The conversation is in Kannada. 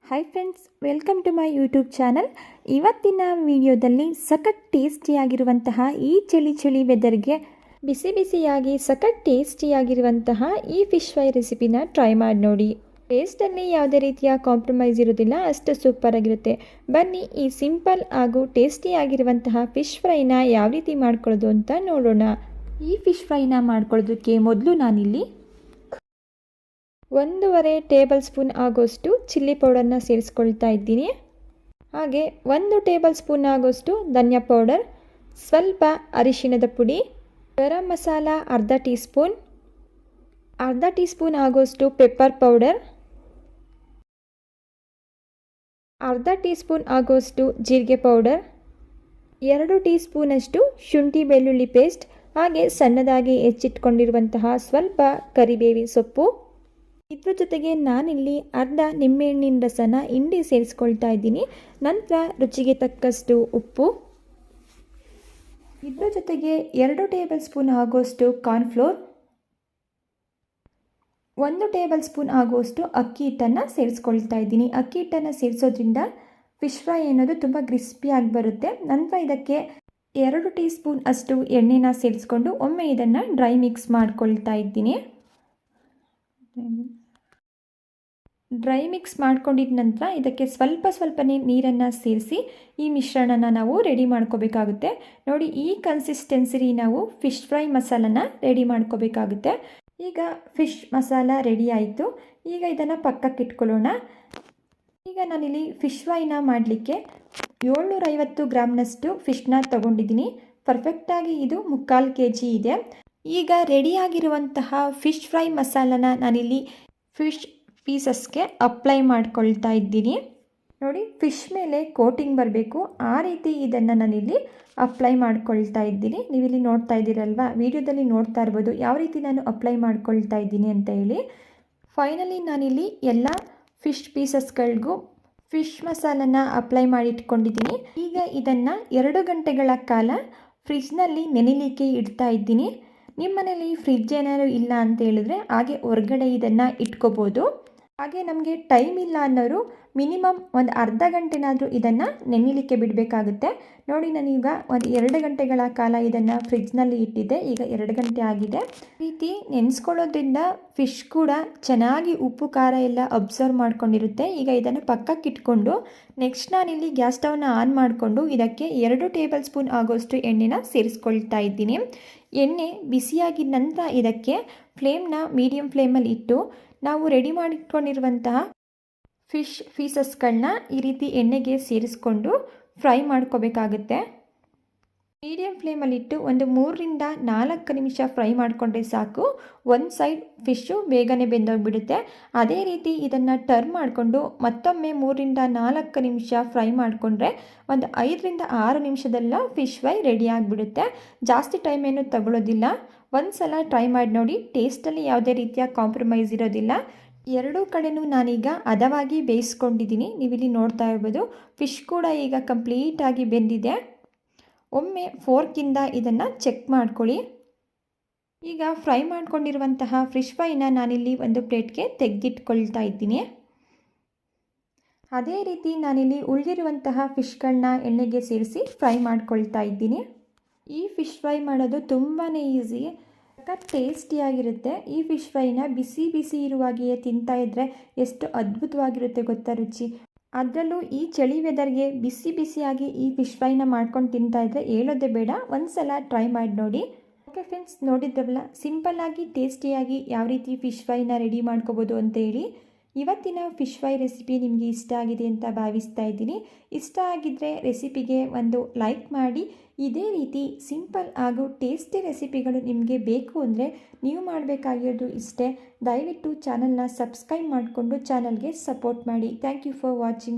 Hi friends, welcome to my YouTube channel. ಇವತ್ತಿನ ವಿಡಿಯೋದಲ್ಲಿ ಸಖತ್ ಟೇಸ್ಟಿಯಾಗಿರುವಂತಹ ಈ ಚಳಿ ವೆದರ್ಗೆ ಬಿಸಿ ಬಿಸಿಯಾಗಿ ಸಖತ್ ಟೇಸ್ಟಿಯಾಗಿರುವಂತಹ ಈ ಫಿಶ್ ಫ್ರೈ ರೆಸಿಪಿನ ಟ್ರೈ ಮಾಡಿ ನೋಡಿ. ಟೇಸ್ಟಲ್ಲಿ ಯಾವುದೇ ರೀತಿಯ ಕಾಂಪ್ರಮೈಸ್ ಇರೋದಿಲ್ಲ, ಅಷ್ಟು ಸೂಪರ್ ಆಗಿರುತ್ತೆ. ಬನ್ನಿ ಈ ಸಿಂಪಲ್ ಹಾಗೂ ಟೇಸ್ಟಿಯಾಗಿರುವಂತಹ ಫಿಶ್ ಫ್ರೈನ ಯಾವ ರೀತಿ ಮಾಡ್ಕೊಳ್ಳೋದು ಅಂತ ನೋಡೋಣ. ಈ ಫಿಶ್ ಫ್ರೈನ ಮಾಡ್ಕೊಳ್ಳೋದಕ್ಕೆ ಮೊದಲು ನಾನಿಲ್ಲಿ 1.5 ಟೇಬಲ್ ಸ್ಪೂನ್ ಆಗೋಷ್ಟು ಚಿಲ್ಲಿ ಪೌಡರ್ನ ಸೇರಿಸ್ಕೊಳ್ತಾ ಇದ್ದೀನಿ. ಹಾಗೆ 1 ಟೇಬಲ್ ಸ್ಪೂನ್ ಆಗೋಷ್ಟು ಧನಿಯಾ ಪೌಡರ್, ಸ್ವಲ್ಪ ಅರಿಶಿಣದ ಪುಡಿ, ಗರಂ ಮಸಾಲ ಅರ್ಧ ಟೀ ಸ್ಪೂನ್ ಆಗೋಷ್ಟು ಪೆಪ್ಪರ್ ಪೌಡರ್, ಅರ್ಧ ಟೀ ಸ್ಪೂನ್ ಆಗೋಷ್ಟು ಜೀರಿಗೆ ಪೌಡರ್, 2 ಟೀ ಸ್ಪೂನಷ್ಟು ಶುಂಠಿ ಬೆಳ್ಳುಳ್ಳಿ ಪೇಸ್ಟ್, ಹಾಗೆ ಸಣ್ಣದಾಗಿ ಹೆಚ್ಚಿಟ್ಕೊಂಡಿರುವಂತಹ ಸ್ವಲ್ಪ ಕರಿಬೇವಿನ ಸೊಪ್ಪು. ಇದ್ರ ಜೊತೆಗೆ ನಾನಿಲ್ಲಿ ಅರ್ಧ ನಿಂಬೆಹಣ್ಣಿನ ರಸನ ಹಿಂಡಿ ಸೇರಿಸ್ಕೊಳ್ತಾ ಇದ್ದೀನಿ. ನಂತರ ರುಚಿಗೆ ತಕ್ಕಷ್ಟು ಉಪ್ಪು. ಇದ್ರ ಜೊತೆಗೆ 2 ಟೇಬಲ್ ಸ್ಪೂನ್ ಆಗೋಷ್ಟು ಕಾರ್ನ್ಫ್ಲೋರ್, 1 ಟೇಬಲ್ ಸ್ಪೂನ್ ಆಗುವಷ್ಟು ಅಕ್ಕಿ ಹಿಟ್ಟನ್ನು ಸೇರಿಸ್ಕೊಳ್ತಾ ಇದ್ದೀನಿ. ಅಕ್ಕಿ ಹಿಟ್ಟನ್ನು ಸೇರಿಸೋದ್ರಿಂದ ಫಿಶ್ ಫ್ರೈ ಅನ್ನೋದು ತುಂಬ ಕ್ರಿಸ್ಪಿಯಾಗಿ ಬರುತ್ತೆ. ನಂತರ ಇದಕ್ಕೆ 2 ಟೀ ಸ್ಪೂನ್ ಅಷ್ಟು ಎಣ್ಣೆನ ಸೇರಿಸ್ಕೊಂಡು ಒಮ್ಮೆ ಇದನ್ನು ಡ್ರೈ ಮಿಕ್ಸ್ ಮಾಡ್ಕೊಳ್ತಾ ಇದ್ದೀನಿ. ಡ್ರೈ ಮಿಕ್ಸ್ ಮಾಡ್ಕೊಂಡಿದ ನಂತರ ಇದಕ್ಕೆ ಸ್ವಲ್ಪನೇ ನೀರನ್ನು ಸೇರಿಸಿ ಈ ಮಿಶ್ರಣನ ನಾವು ರೆಡಿ ಮಾಡ್ಕೋಬೇಕಾಗುತ್ತೆ. ನೋಡಿ, ಈ ಕನ್ಸಿಸ್ಟೆನ್ಸಿ ನಾವು ಫಿಶ್ ಫ್ರೈ ಮಸಾಲನ ರೆಡಿ ಮಾಡ್ಕೋಬೇಕಾಗುತ್ತೆ. ಈಗ ಫಿಶ್ ಮಸಾಲ ರೆಡಿ ಆಯಿತು. ಈಗ ಇದನ್ನು ಪಕ್ಕಕ್ಕೆ ಇಟ್ಕೊಳ್ಳೋಣ. ಈಗ ನಾನಿಲ್ಲಿ ಫಿಶ್ ಫ್ರೈನ ಮಾಡಲಿಕ್ಕೆ 750 ಗ್ರಾಮ್ನಷ್ಟು ಫಿಶ್ನ ತಗೊಂಡಿದ್ದೀನಿ. ಪರ್ಫೆಕ್ಟಾಗಿ ಇದು 3/4 kg ಇದೆ. ಈಗ ರೆಡಿಯಾಗಿರುವಂತಹ ಫಿಶ್ ಫ್ರೈ ಮಸಾಲನ ನಾನಿಲ್ಲಿ ಫಿಶ್ ಪೀಸಸ್ಗೆ ಅಪ್ಲೈ ಮಾಡ್ಕೊಳ್ತಾ ಇದ್ದೀನಿ. ನೋಡಿ, ಫಿಶ್ ಮೇಲೆ ಕೋಟಿಂಗ್ ಬರಬೇಕು, ಆ ರೀತಿ ಇದನ್ನು ನಾನಿಲ್ಲಿ ಅಪ್ಲೈ ಮಾಡ್ಕೊಳ್ತಾ ಇದ್ದೀನಿ. ನೀವಿಲ್ಲಿ ನೋಡ್ತಾ ಇದ್ದೀರಲ್ವಾ, ವಿಡಿಯೋದಲ್ಲಿ ನೋಡ್ತಾ ಇರ್ಬೋದು ಯಾವ ರೀತಿ ನಾನು ಅಪ್ಲೈ ಮಾಡ್ಕೊಳ್ತಾ ಇದ್ದೀನಿ ಅಂತ ಹೇಳಿ. ಫೈನಲಿ ನಾನಿಲ್ಲಿ ಎಲ್ಲ ಫಿಶ್ ಪೀಸಸ್ಗಳಿಗೂ ಫಿಶ್ ಮಸಾಲನ ಅಪ್ಲೈ ಮಾಡಿ ಇಟ್ಕೊಂಡಿದ್ದೀನಿ. ಈಗ ಇದನ್ನು 2 ಗಂಟೆಗಳ ಕಾಲ ಫ್ರಿಜ್ನಲ್ಲಿ ನೆನೆಯಲಿಕ್ಕೆ ಇಡ್ತಾ ಇದ್ದೀನಿ. ನಿಮ್ಮ ಮನೇಲಿ ಫ್ರಿಜ್ ಏನಾದ್ರು ಇಲ್ಲ ಅಂತ ಹೇಳಿದ್ರೆ ಹಾಗೆ ಹೊರಗಡೆ ಇದನ್ನು ಇಟ್ಕೋಬೋದು. ಹಾಗೆ ನಮಗೆ ಟೈಮ್ ಇಲ್ಲ ಅನ್ನೋರು ಮಿನಿಮಮ್ ಒಂದು ಅರ್ಧ ಗಂಟೆನಾದರೂ ಇದನ್ನು ನೆನೆಯಲಿಕ್ಕೆ ಬಿಡಬೇಕಾಗುತ್ತೆ. ನೋಡಿ, ನಾನೀಗ ಒಂದು 2 ಗಂಟೆಗಳ ಕಾಲ ಇದನ್ನು ಫ್ರಿಜ್ನಲ್ಲಿ ಇಟ್ಟಿದ್ದೆ. ಈಗ 2 ಗಂಟೆ ಆಗಿದೆ. ಈ ರೀತಿ ನೆನೆಸ್ಕೊಳ್ಳೋದ್ರಿಂದ ಫಿಶ್ ಕೂಡ ಚೆನ್ನಾಗಿ ಉಪ್ಪು ಖಾರ ಎಲ್ಲ ಅಬ್ಸರ್ವ್ ಮಾಡ್ಕೊಂಡಿರುತ್ತೆ. ಈಗ ಇದನ್ನು ಪಕ್ಕಕ್ಕೆ ಇಟ್ಕೊಂಡು ನೆಕ್ಸ್ಟ್ ನಾನಿಲ್ಲಿ ಗ್ಯಾಸ್ ಸ್ಟವ್ನ ಆನ್ ಮಾಡಿಕೊಂಡು ಇದಕ್ಕೆ 2 ಟೇಬಲ್ ಸ್ಪೂನ್ ಆಗೋಷ್ಟು ಎಣ್ಣೆನ ಸೇರಿಸ್ಕೊಳ್ತಾ ಇದ್ದೀನಿ. ಎಣ್ಣೆ ಬಿಸಿಯಾಗಿದ ನಂತರ ಇದಕ್ಕೆ ಫ್ಲೇಮ್ನ ಮೀಡಿಯಮ್ ಫ್ಲೇಮಲ್ಲಿ ಇಟ್ಟು ನಾವು ರೆಡಿ ಮಾಡಿಟ್ಕೊಂಡಿರುವಂತಹ ಫಿಶ್ ಪೀಸಸ್ಗಳನ್ನ ಈ ರೀತಿ ಎಣ್ಣೆಗೆ ಸೇರಿಸ್ಕೊಂಡು ಫ್ರೈ ಮಾಡ್ಕೋಬೇಕಾಗುತ್ತೆ. ಮೀಡಿಯಮ್ ಫ್ಲೇಮಲ್ಲಿಟ್ಟು ಒಂದು 3ರಿಂದ 4 ನಿಮಿಷ ಫ್ರೈ ಮಾಡಿಕೊಂಡ್ರೆ ಸಾಕು. ಒಂದು ಸೈಡ್ ಫಿಶ್ಶು ಬೇಗನೆ ಬೆಂದೋಗಿಬಿಡುತ್ತೆ. ಅದೇ ರೀತಿ ಇದನ್ನು ಟರ್ನ್ ಮಾಡಿಕೊಂಡು ಮತ್ತೊಮ್ಮೆ 3ರಿಂದ 4 ನಿಮಿಷ ಫ್ರೈ ಮಾಡಿಕೊಂಡ್ರೆ ಒಂದು 5ರಿಂದ 6 ನಿಮಿಷದಲ್ಲ ಫಿಶ್ ಫ್ರೈ ರೆಡಿ ಆಗಿಬಿಡುತ್ತೆ. ಜಾಸ್ತಿ ಟೈಮ್ ಏನು ತಗೊಳ್ಳೋದಿಲ್ಲ. ಒಂದು ಸಲ ಟ್ರೈ ಮಾಡಿ ನೋಡಿ, ಟೇಸ್ಟಲ್ಲಿ ಯಾವುದೇ ರೀತಿಯ ಕಾಂಪ್ರಮೈಸ್ ಇರೋದಿಲ್ಲ. 2 ಕಡೆನೂ ನಾನೀಗ ಹದವಾಗಿ ಬೇಯಿಸ್ಕೊಂಡಿದ್ದೀನಿ. ನೀವಿಲ್ಲಿ ನೋಡ್ತಾ ಇರ್ಬೋದು, ಫಿಶ್ ಕೂಡ ಈಗ ಕಂಪ್ಲೀಟಾಗಿ ಬೆಂದಿದೆ. ಒಮ್ಮೆ ಫೋರ್ಕಿಂದ ಇದನ್ನು ಚೆಕ್ ಮಾಡ್ಕೊಳ್ಳಿ. ಈಗ ಫ್ರೈ ಮಾಡ್ಕೊಂಡಿರುವಂತಹ ಫಿಶ್ ಫ್ರೈನ ನಾನಿಲ್ಲಿ ಒಂದು ಪ್ಲೇಟ್ಗೆ ತೆಗೆದಿಟ್ಕೊಳ್ತಾ ಇದ್ದೀನಿ. ಅದೇ ರೀತಿ ನಾನಿಲ್ಲಿ ಉಳಿದಿರುವಂತಹ ಫಿಶ್ಗಳನ್ನ ಎಣ್ಣೆಗೆ ಸೇರಿಸಿ ಫ್ರೈ ಮಾಡ್ಕೊಳ್ತಾ ಇದ್ದೀನಿ. ಈ ಫಿಶ್ ಫ್ರೈ ಮಾಡೋದು ತುಂಬಾ ಈಸಿ, ಟೇಸ್ಟಿಯಾಗಿರುತ್ತೆ. ಈ ಫಿಶ್ ಫ್ರೈನ ಬಿಸಿ ಇರುವಾಗೆಯೇ ತಿಂತಾ ಇದ್ದರೆ ಎಷ್ಟು ಅದ್ಭುತವಾಗಿರುತ್ತೆ ಗೊತ್ತಾ ರುಚಿ. ಅದರಲ್ಲೂ ಈ ಚಳಿ ವೆದರ್ಗೆ ಬಿಸಿಯಾಗಿ ಈ ಫಿಶ್ ಫ್ರೈನ ಮಾಡ್ಕೊಂಡು ತಿಂತಾ ಇದ್ದರೆ ಹೇಳೋದೇ ಬೇಡ. ಒಂದು ಸಲ ಟ್ರೈ ಮಾಡಿ ನೋಡಿ. ಓಕೆ ಫ್ರೆಂಡ್ಸ್, ನೋಡಿದ್ರಲ್ಲ ಸಿಂಪಲ್ಲಾಗಿ ಟೇಸ್ಟಿಯಾಗಿ ಯಾವ ರೀತಿ ಫಿಶ್ ಫ್ರೈನ ರೆಡಿ ಮಾಡ್ಕೋಬೋದು ಅಂತ ಹೇಳಿ. ಇವತ್ತಿನ ಫಿಶ್ ಫ್ರೈ ರೆಸಿಪಿ ನಿಮಗೆ ಇಷ್ಟ ಆಗಿದೆ ಅಂತ ಭಾವಿಸ್ತಾ ಇದ್ದೀನಿ. ಇಷ್ಟ ಆಗಿದ್ದರೆ ರೆಸಿಪಿಗೆ ಒಂದು ಲೈಕ್ ಮಾಡಿ. ಇದೇ ರೀತಿ ಸಿಂಪಲ್ ಹಾಗೂ ಟೇಸ್ಟಿ ರೆಸಿಪಿಗಳು ನಿಮಗೆ ಬೇಕು ಅಂದರೆ ನೀವು ಮಾಡಬೇಕಾಗಿರೋದು ಇಷ್ಟೇ. ದಯವಿಟ್ಟು ಚಾನಲ್ನ ಸಬ್ಸ್ಕ್ರೈಬ್ ಮಾಡಿಕೊಂಡು ಚಾನಲ್ಗೆ ಸಪೋರ್ಟ್ ಮಾಡಿ. Thank you for watching.